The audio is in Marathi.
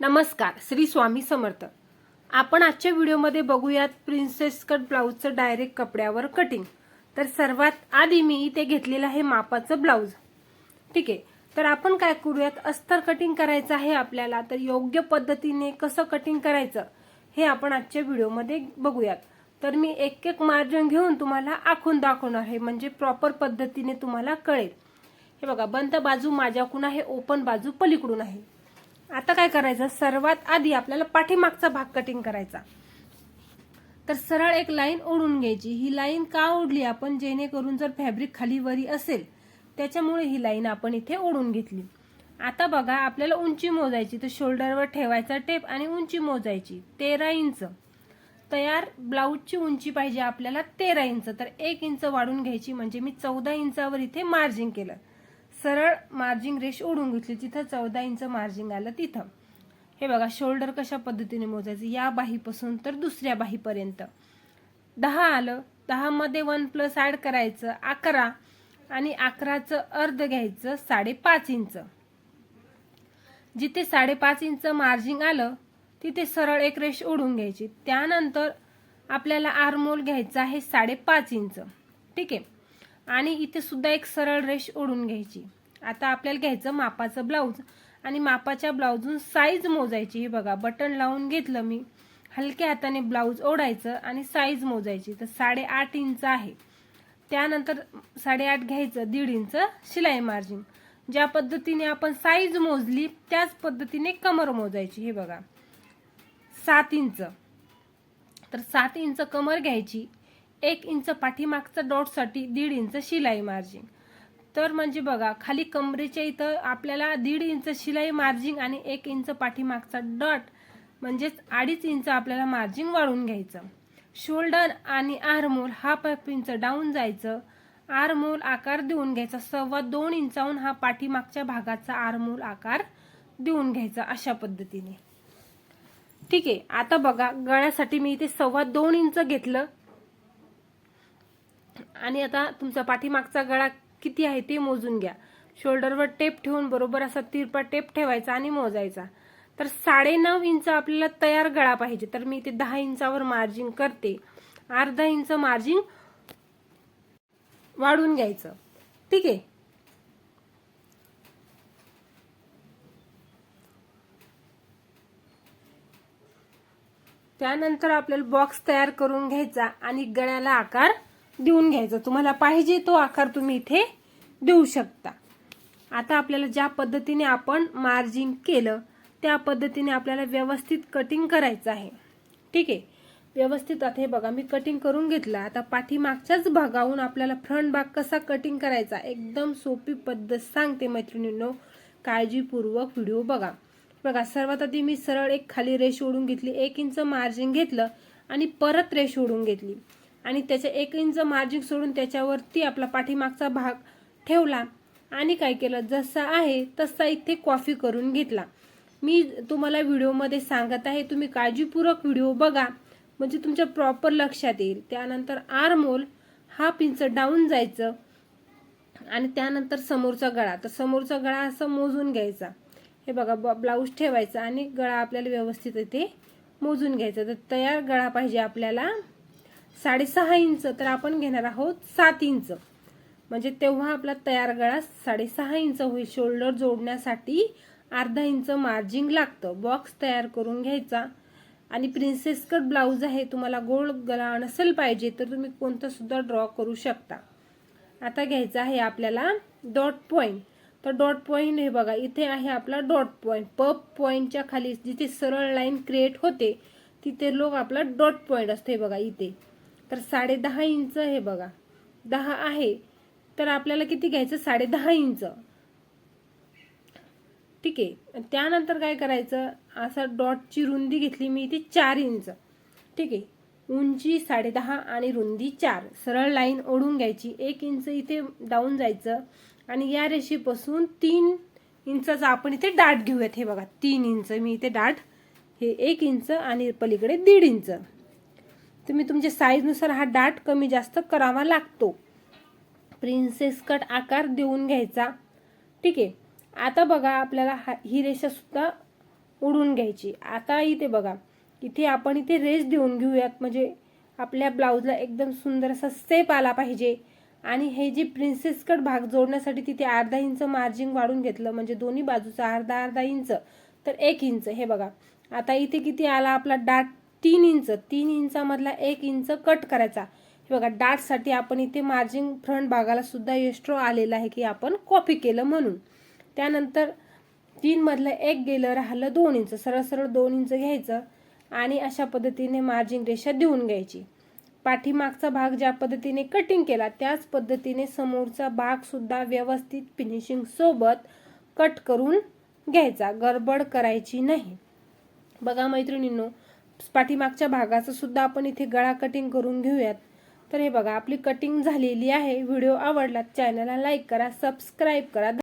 नमस्कार, श्री स्वामी समर्थ। आपण आजच्या व्हिडिओमध्ये बघूयात प्रिन्सेस कट ब्लाउजचं डायरेक्ट कपड्यावर कटिंग। तर सर्वात आधी मी इथे घेतलेलं आहे मापाचं ब्लाउज। ठीक आहे, तर आपण काय करूयात, अस्तर कटिंग करायचं आहे आपल्याला। तर योग्य पद्धतीने कसं कटिंग करायचं हे आपण आजच्या व्हिडिओमध्ये बघूयात। तर मी एक एक मार्जिन घेऊन तुम्हाला आखून दाखवणार आहे, म्हणजे प्रॉपर पद्धतीने तुम्हाला कळेल। हे बघा, बंद बाजू माझ्याकडून आहे, ओपन बाजू पलीकडून आहे। आता काय करायचं, सर्वात आधी आपल्याला पाठीमागचा भाग कटिंग करायचा। तर सरळ एक लाईन ओढून घ्यायची। ही लाईन का ओढली आपण, जेणेकरून जर फॅब्रिक खाली वरी असेल त्याच्यामुळे ही लाईन आपण इथे ओढून घेतली। आता बघा, आपल्याला उंची मोजायची। तर शोल्डरवर ठेवायचा टेप आणि उंची मोजायची 13 इंच। तयार ब्लाऊजची उंची पाहिजे आपल्याला 13 इंच। तर 1 इंच वाढून घ्यायची, म्हणजे मी 14 इंचावर इथे मार्जिंग केलं। सरळ मार्जिंग रेष ओढून घेतली, जिथं 14 इंच मार्जिंग आलं तिथं। हे बघा, शोल्डर कशा पद्धतीने मोजायचं, या बाहीपासून तर दुसऱ्या बाहीपर्यंत 10 आलं। 10 मध्ये 1+ ऍड करायचं 11, आणि 11चं अर्ध घ्यायचं 5.5 इंच। जिथे 5.5 इंच मार्जिंग आलं तिथे सरळ एक रेष ओढून घ्यायची। त्यानंतर आपल्याला आर्महोल घ्यायचा आहे 5.5 इंच। ठीक आहे, आणि इथे सुद्धा एक सरळ रेष ओढून घ्यायची। आता आपल्याला घ्यायचं मापाचं ब्लाऊज, आणि मापाच्या ब्लाऊजून साईज मोजायची। हे बघा, बटन लावून घेतलं मी, हलक्या हाताने ब्लाऊज ओढायचं आणि साईज मोजायची। तर 8.5 इंच आहे। त्यानंतर 8.5 घ्यायचं, 1.5 इंच शिलाई मार्जिन। ज्या पद्धतीने आपण साईज मोजली त्याच पद्धतीने कमर मोजायची। हे बघा, 7 इंच। तर 7 इंच कमर घ्यायची। 1 इंच पाठीमागचा डॉटसाठी 1.5 इंच शिलाई मार्जिन। तर म्हणजे बघा, खाली कमरेच्या इथं आपल्याला 1.5 इंच शिलाई मार्जिन आणि 1 इंच पाठीमागचा डॉट, म्हणजेच 2.5 इंच आपल्याला मार्जिन वाढवून घ्यायचं। शोल्डर आणि आर्महोल 1/2 इंच डाऊन जायचं। आर्महोल आकार देऊन घ्यायचा 2.25 इंचाहून हा पाठीमागच्या भागाचा आर्महोल आकार देऊन घ्यायचा, अशा पद्धतीने। ठीक आहे, आता बघा, गळ्यासाठी मी इथे 2.25 इंच घेतलं, आणि आता तुमचा पाठीमागचा गळा किती आहे ते मोजून घ्या। शोल्डरवर टेप ठेवून बरोबर असा तिरपा टेप ठेवायचा आणि मोजायचा। तर 9.5 इंच आपल्याला तयार गळा पाहिजे। तर मी इथे 10 इंचावर मार्जिन करते, अर्धा इंच मार्जिन वाढून घ्यायचं। ठीक आहे, त्यानंतर आपल्याला बॉक्स तयार करून घ्यायचा आणि गळ्याला आकार देऊन घ्यायचा। तुम्हाला पाहिजे तो आकार तुम्ही इथे देऊ शकता। आता आपल्याला ज्या पद्धतीने आपण मार्जिन केलं त्या पद्धतीने आपल्याला व्यवस्थित कटिंग करायचं आहे। ठीक आहे, व्यवस्थित। आता हे बघा, मी कटिंग करून घेतलं। आता पाठीमागच्याच भागाहून आपल्याला फ्रंट भाग कसा कटिंग करायचा, एकदम सोपी पद्धत सांगते मैत्रिणींनो, काळजीपूर्वक व्हिडिओ बघा। बघा, सर्वात आधी मी सरळ एक खाली रेष ओढून घेतली, 1 इंच मार्जिन घेतलं आणि परत रेष ओढून घेतली, आणि त्याच्या 1 इंच मार्जिन सोडून त्याच्यावरती आपला पाठीमागचा भाग ठेवला, आणि काय केलं, जसा आहे तसा इथे कॉपी करून घेतला। मी तुम्हाला व्हिडिओमध्ये सांगत आहे, तुम्ही काळजीपूर्वक व्हिडिओ बघा, म्हणजे तुमच्या प्रॉपर लक्षात येईल। त्यानंतर आर्महोल 1/2 इंच डाऊन जायचं, आणि त्यानंतर समोरचा गळा। तर समोरचा गळा असं मोजून घ्यायचा। हे बघा, ब्लाऊज ठेवायचा आणि गळा आपल्याला व्यवस्थित इथे मोजून घ्यायचा। तर तयार गळा पाहिजे आपल्याला 6.5 इंच, तर आपण घेणार आहोत 7 इंच, म्हणजे तेव्हा आपला तयार गळा 6.5 इंच होईल। शोल्डर जोडण्यासाठी अर्धा इंच मार्जिन लागतं। बॉक्स तयार करून घ्यायचा, आणि प्रिन्सेस कट ब्लाऊज आहे, तुम्हाला गोल गळा नसेल पाहिजे तर तुम्ही कोणता सुद्धा ड्रॉ करू शकता। आता घ्यायचा आहे आपल्याला डॉट पॉइंट। तर डॉट पॉइंट, हे बघा, इथे आहे आपला डॉट पॉइंट। पप पॉइंटच्या खाली जिथे सरळ लाईन क्रिएट होते तिथे लोक आपला डॉट पॉइंट असते। बघा इथे, तर 10.5 इंच, हे बघा 10 आहे, तर आपल्याला किती घ्यायचं, 10.5 इंच। ठीक आहे, त्यानंतर काय करायचं, असा डॉटची रुंदी घेतली मी इथे 4 इंच। ठीक आहे, उंची 10.5 आणि रुंदी 4। सरळ लाईन ओढून घ्यायची, 1 इंच इथे डाऊन जायचं, आणि या रेषेपासून 3 इंचाचा आपण इथे डाट घेऊयात। हे बघा, 3 इंच मी इथे डाट, हे 1 इंच आणि पलीकडे 1.5 इंच। तुम्ही तुमच्या साईजनुसार हा डाट कमी जास्त करावा लागतो। प्रिन्सेस कट आकार देऊन घ्यायचा। ठीक आहे, आता बघा, आपल्याला ही रेषा सुद्धा ओढून घ्यायची. आता इथे बघा, इथे आपण इथे रेस देऊन घेऊयात, म्हणजे आपल्या ब्लाऊजला एकदम सुंदर असा सेप आला पाहिजे. आणि हे जी प्रिन्सेस कट भाग जोडण्यासाठी तिथे अर्धा इंच मार्जिन वाढून घेतलं, म्हणजे दोन्ही बाजूचा अर्धा अर्धा इंच, तर 1 इंच. हे बघा आता इथे किती आला आपला डाट, 3 इंच. 3 इंचामधला 1 इंच कट करायचा. हे बघा डाटसाठी आपण इथे मार्जिन फ्रंट भागाला सुद्धा एक्स्ट्रा आलेला आहे की आपण कॉपी केलं म्हणून. त्यानंतर 3 मधलं 1 गेलं, राहिलं 2 इंच. सरळ सरळ 2 इंच घ्यायचं आणि अशा पद्धतीने मार्जिन रेषा देऊन घ्यायची. पाठीमागचा भाग ज्या पद्धतीने कटिंग केला त्याच पद्धतीने समोरचा भाग सुद्धा व्यवस्थित फिनिशिंग सोबत कट करून घ्यायचा, गडबड करायची नाही. बघा मैत्रिणींनो, पाठीमागच्या भागाचं सुद्धा आपण इथे गळा कटिंग करून घेऊयात. तर हे बघा आपली कटिंग झालेली आहे. व्हिडिओ आवडला चॅनलला लाईक करा, सबस्क्राईब करा.